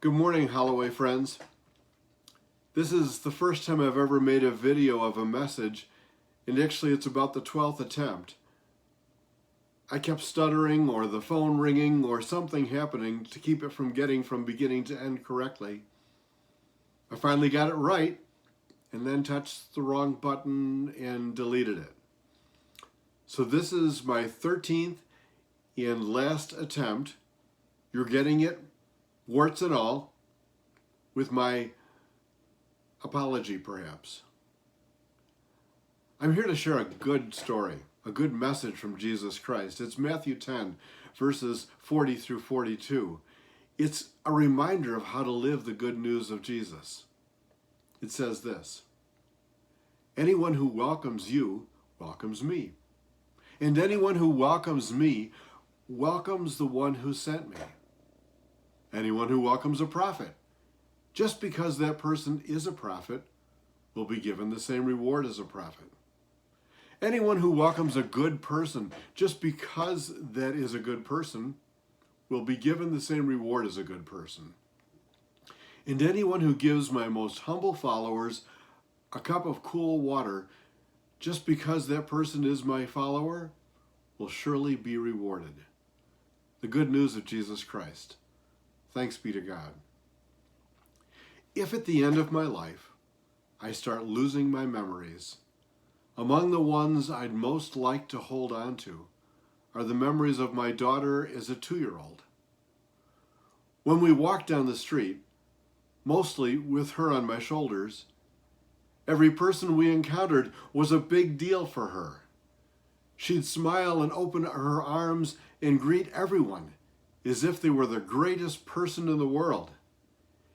Good morning, Holloway friends. This is the first time I've ever made a video of a message, and actually it's about the 12th attempt. I kept stuttering or the phone ringing or something happening to keep it from getting from beginning to end correctly. I finally got it right and then touched the wrong button and deleted it. So this is my 13th and last attempt. You're getting it, warts and all, with my apology perhaps. I'm here to share a good story, a good message from Jesus Christ. It's Matthew 10, verses 40 through 42. It's a reminder of how to live the good news of Jesus. It says this: anyone who welcomes you welcomes me, and anyone who welcomes me welcomes the one who sent me. Anyone who welcomes a prophet, just because that person is a prophet, will be given the same reward as a prophet. Anyone who welcomes a good person, just because that is a good person, will be given the same reward as a good person. And anyone who gives my most humble followers a cup of cool water, just because that person is my follower, will surely be rewarded. The good news of Jesus Christ. Thanks be to God. If at the end of my life I start losing my memories, among the ones I'd most like to hold on to are the memories of my daughter as a 2-year-old. When we walked down the street, mostly with her on my shoulders, every person we encountered was a big deal for her. She'd smile and open her arms and greet everyone as if they were the greatest person in the world.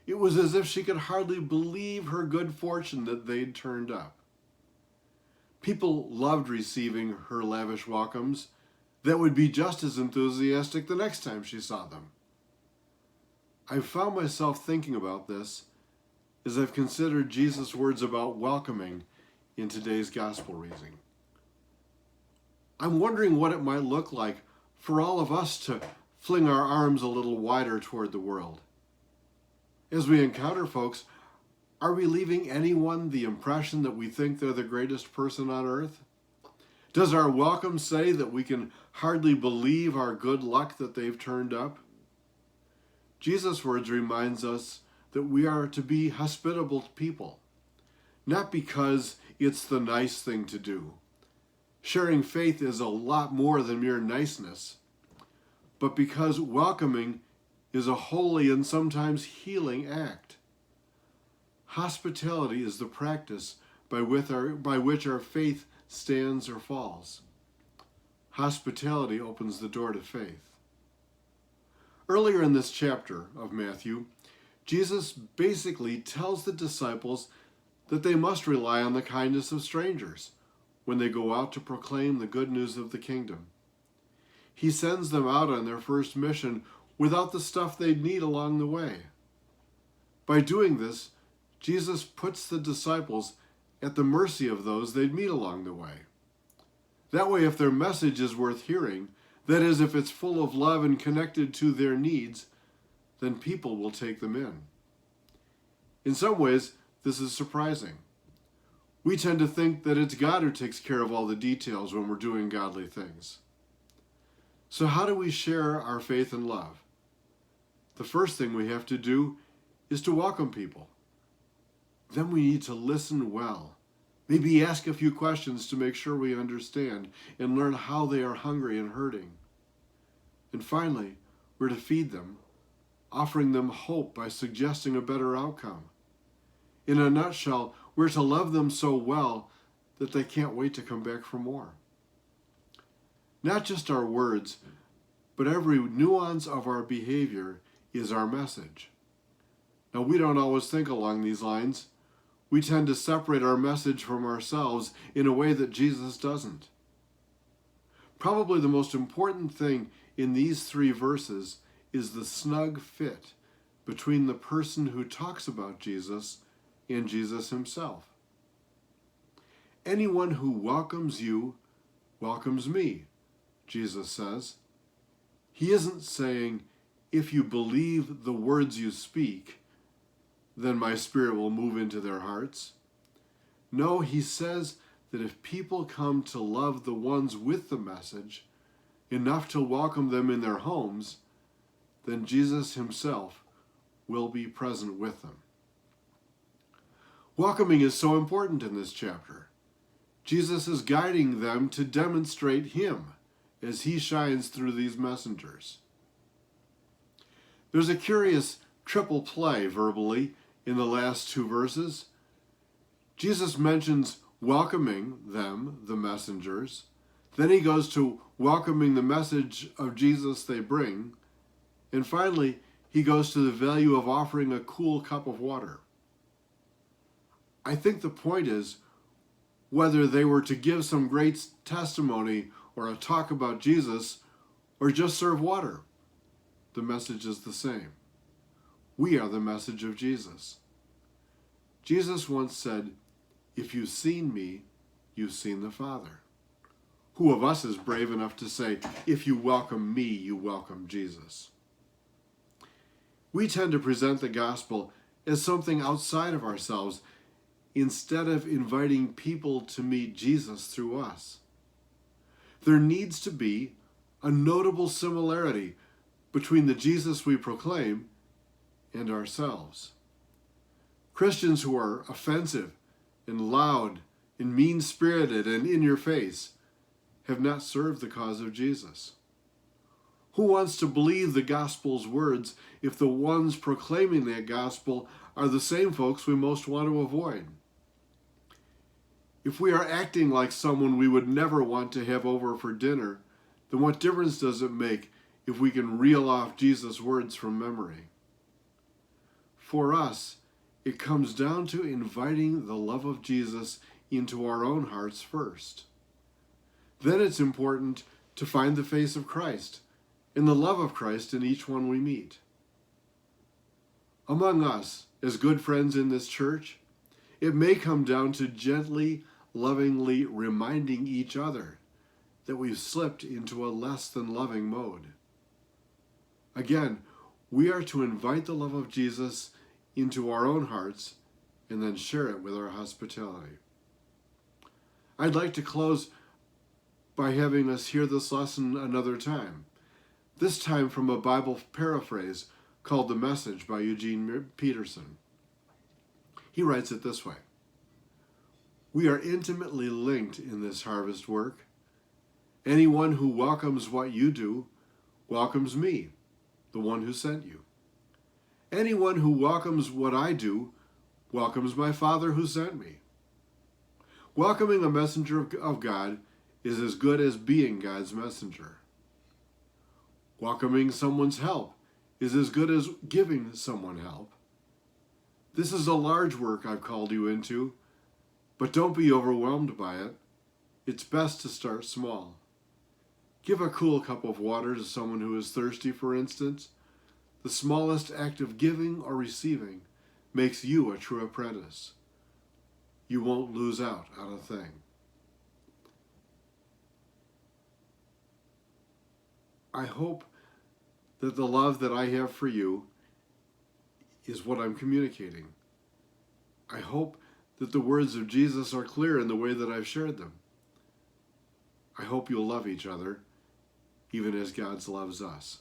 It was as if she could hardly believe her good fortune that they'd turned up. People loved receiving her lavish welcomes that would be just as enthusiastic the next time she saw them. I've found myself thinking about this as I've considered Jesus' words about welcoming in today's gospel reading. I'm wondering what it might look like for all of us to fling our arms a little wider toward the world. As we encounter folks, are we leaving anyone the impression that we think they're the greatest person on earth? Does our welcome say that we can hardly believe our good luck that they've turned up? Jesus' words reminds us that we are to be hospitable people, not because it's the nice thing to do. Sharing faith is a lot more than mere niceness, but because welcoming is a holy and sometimes healing act. Hospitality is the practice by which our faith stands or falls. Hospitality opens the door to faith. Earlier in this chapter of Matthew, Jesus basically tells the disciples that they must rely on the kindness of strangers when they go out to proclaim the good news of the kingdom. He sends them out on their first mission without the stuff they'd need along the way. By doing this, Jesus puts the disciples at the mercy of those they'd meet along the way. That way, if their message is worth hearing, that is, if it's full of love and connected to their needs, then people will take them in. In some ways, this is surprising. We tend to think that it's God who takes care of all the details when we're doing godly things. So how do we share our faith and love? The first thing we have to do is to welcome people. Then we need to listen well. Maybe ask a few questions to make sure we understand and learn how they are hungry and hurting. And finally, we're to feed them, offering them hope by suggesting a better outcome. In a nutshell, we're to love them so well that they can't wait to come back for more. Not just our words, but every nuance of our behavior is our message. Now, we don't always think along these lines. We tend to separate our message from ourselves in a way that Jesus doesn't. Probably the most important thing in these 3 verses is the snug fit between the person who talks about Jesus and Jesus himself. Anyone who welcomes you welcomes me, Jesus says. He isn't saying if you believe the words you speak, then my Spirit will move into their hearts. No, he says that if people come to love the ones with the message enough to welcome them in their homes, then Jesus himself will be present with them. Welcoming is so important in this chapter. Jesus is guiding them to demonstrate him as he shines through these messengers. There's a curious triple play verbally in the last two verses. Jesus mentions welcoming them, the messengers. Then he goes to welcoming the message of Jesus they bring. And finally, he goes to the value of offering a cool cup of water. I think the point is, whether they were to give some great testimony or a talk about Jesus or just serve water, the message is the same. We are the message of Jesus. Jesus once said, "If you've seen me, you've seen the Father." Who of us is brave enough to say, "If you welcome me, you welcome Jesus"? We tend to present the gospel as something outside of ourselves instead of inviting people to meet Jesus through us. There needs to be a notable similarity between the Jesus we proclaim and ourselves. Christians who are offensive and loud and mean-spirited and in your face have not served the cause of Jesus. Who wants to believe the gospel's words if the ones proclaiming that gospel are the same folks we most want to avoid? If we are acting like someone we would never want to have over for dinner, then what difference does it make if we can reel off Jesus' words from memory? For us, it comes down to inviting the love of Jesus into our own hearts first. Then it's important to find the face of Christ and the love of Christ in each one we meet. Among us, as good friends in this church, it may come down to gently, lovingly reminding each other that we've slipped into a less than loving mode. Again, we are to invite the love of Jesus into our own hearts and then share it with our hospitality. I'd like to close by having us hear this lesson another time, this time from a Bible paraphrase called The Message by Eugene Peterson. He writes it this way: "We are intimately linked in this harvest work. Anyone who welcomes what you do welcomes me, the one who sent you. Anyone who welcomes what I do welcomes my Father who sent me." Welcoming a messenger of God is as good as being God's messenger. Welcoming someone's help is as good as giving someone help. This is a large work I've called you into, but don't be overwhelmed by it. It's best to start small. Give a cool cup of water to someone who is thirsty, for instance. The smallest act of giving or receiving makes you a true apprentice. You won't lose out on a thing. I hope that the love that I have for you is what I'm communicating. I hope that the words of Jesus are clear in the way that I've shared them. I hope you'll love each other, even as God loves us.